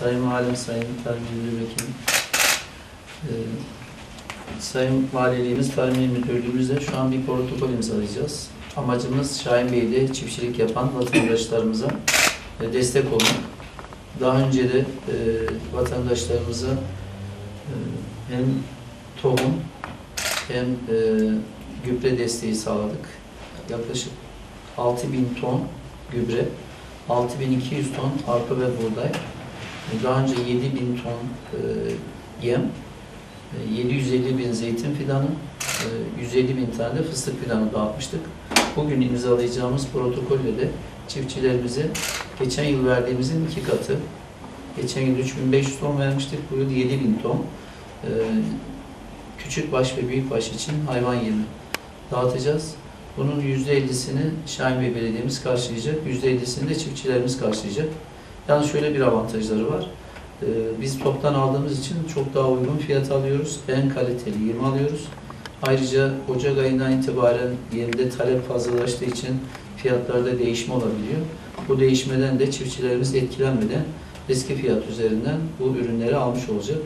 Sayın Valim, Sayın Tarım İl Vekilim, Sayın Valiliğimiz, Tarım İl Müdürlüğümüzle şu an bir protokol imzalayacağız. Amacımız Şahinbey'de çiftçilik yapan vatandaşlarımıza destek olmak. Daha önce de vatandaşlarımıza hem tohum hem gübre desteği sağladık. Yaklaşık 6.000 ton gübre, 6.200 ton arpa ve buğday, daha önce 7.000 ton yem, 750.000 zeytin fidanı, 150.000 tane de fıstık fidanı dağıtmıştık. Bugün imzalayacağımız protokolle de çiftçilerimize geçen yıl verdiğimizin 2 katı, geçen yıl 3.500 ton vermiştik, bu yıl 7.000 ton küçük baş ve büyük baş için hayvan yemi dağıtacağız. Bunun %50'sini Şahinbey Belediye'miz karşılayacak, %50'sini de çiftçilerimiz karşılayacak. Yalnız şöyle bir avantajları var. Biz toptan aldığımız için çok daha uygun fiyat alıyoruz. En kaliteli yemi alıyoruz. Ayrıca Ocak ayından itibaren yemde talep fazlalaştığı için fiyatlarda değişme olabiliyor. Bu değişmeden de çiftçilerimiz etkilenmeden eski fiyat üzerinden bu ürünleri almış olacak.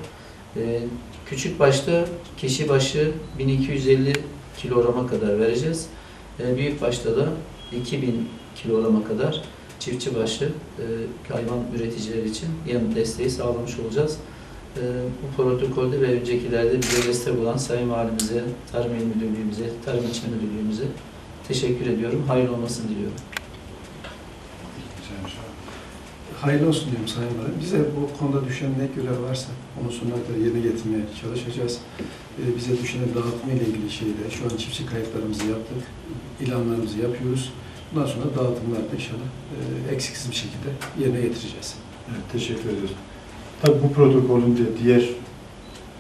Küçük başta kişi başı 1250 kilograma kadar vereceğiz. Büyük başta da 2000 kilograma kadar çiftçi başı hayvan üreticileri için yem desteği sağlamış olacağız. Bu protokolde ve öncekilerde bize destek olan Sayın Valimize, Tarım İl Müdürlüğümüze, Tarım İlçe Müdürlüğümüze teşekkür ediyorum. Hayırlı olmasını diliyorum. Hayırlı olsun diyorum Sayın Valim. Bize bu konuda düşen ne görev varsa onu sonuna kadar yerine getirmeye çalışacağız. Bize düşen dağıtma ile ilgili şeyde şu an çiftçi kayıtlarımızı yaptık, ilanlarımızı yapıyoruz. Bundan sonra dağıtımlarda inşallah eksiksiz bir şekilde yerine getireceğiz. Evet, teşekkür ediyoruz. Tabii bu protokolün de diğer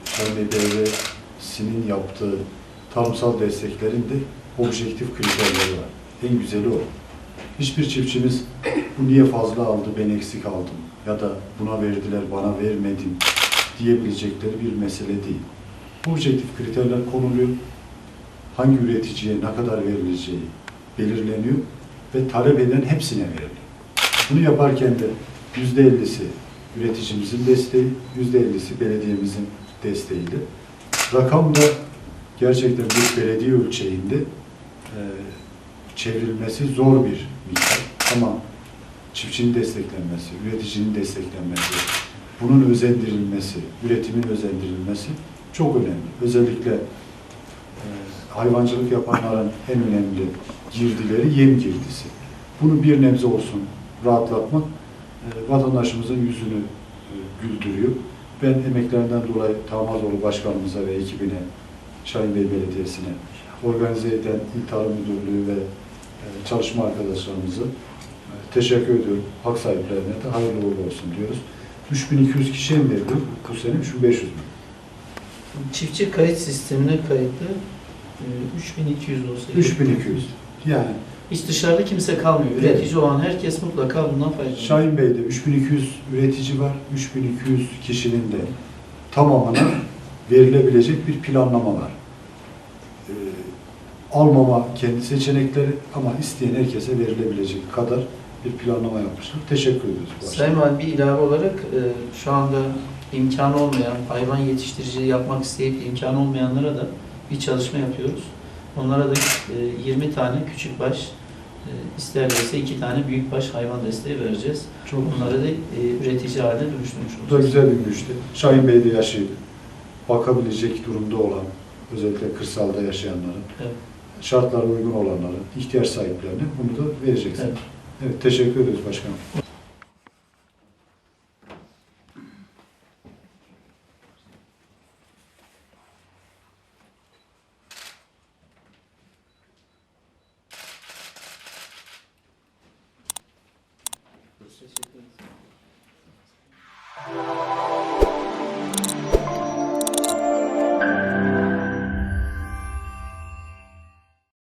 Şahinbey Belediyesi'nin yaptığı tarımsal desteklerin de objektif kriterleri var. En güzeli o. Hiçbir çiftçimiz bu niye fazla aldı, ben eksik aldım ya da buna verdiler, bana vermedin diyebilecekleri bir mesele değil. Objektif kriterler konuluyor. Hangi üreticiye ne kadar verileceği belirleniyor ve talep eden hepsine veriliyor. Bunu yaparken de %50'si üreticimizin desteği, %50'si belediyemizin desteğiyle. Rakam da gerçekten bir belediye ölçeğinde çevrilmesi zor bir miktar. Ama çiftçinin desteklenmesi, üreticinin desteklenmesi, bunun özendirilmesi, üretimin özendirilmesi çok önemli. Özellikle hayvancılık yapanların en önemli girdileri yem girdisi. Bunu bir nebze olsun rahatlatmak vatandaşımızın yüzünü güldürüyor. Ben emeklerinden dolayı Tamazoğlu Başkanımıza ve ekibine, Şahinbey Belediyesi'ne, organize eden İl Tarım Müdürlüğü ve çalışma arkadaşlarımıza teşekkür ediyorum. Hak sahiplerine de hayırlı uğurlu olsun diyoruz. 3200 kişiye mi verdik bu sene? 3500 mü? Çiftçi kayıt sistemine kayıtlı 3200 olsa. 3200. Yani hiç dışarıda kimse kalmıyor. Üretici olan herkes mutlaka bundan faydalanıyor. Şahinbey'de 3200 üretici var. 3200 kişinin de tamamına verilebilecek bir planlama var. Almama kendi seçenekleri ama isteyen herkese verilebilecek kadar bir planlama yapmışlar. Teşekkür ediyoruz. Sayın Valim, bir ilave olarak şu anda imkanı olmayan, hayvan yetiştiriciliği yapmak isteyip imkanı olmayanlara da bir çalışma yapıyoruz. Onlara da 20 tane küçük baş, isterlerse 2 tane büyük baş hayvan desteği vereceğiz. Çok onlara da üretici haline dönüştürmüş olacağız. Bu da güzel bir müjde. Şahinbey'de yaşayıp bakabilecek durumda olan, özellikle kırsalda yaşayanların, evet, şartlara uygun olanların, ihtiyaç sahiplerine bunu da vereceksiniz. Evet. Evet, teşekkür ediyoruz başkanım. Teşekkür ederim.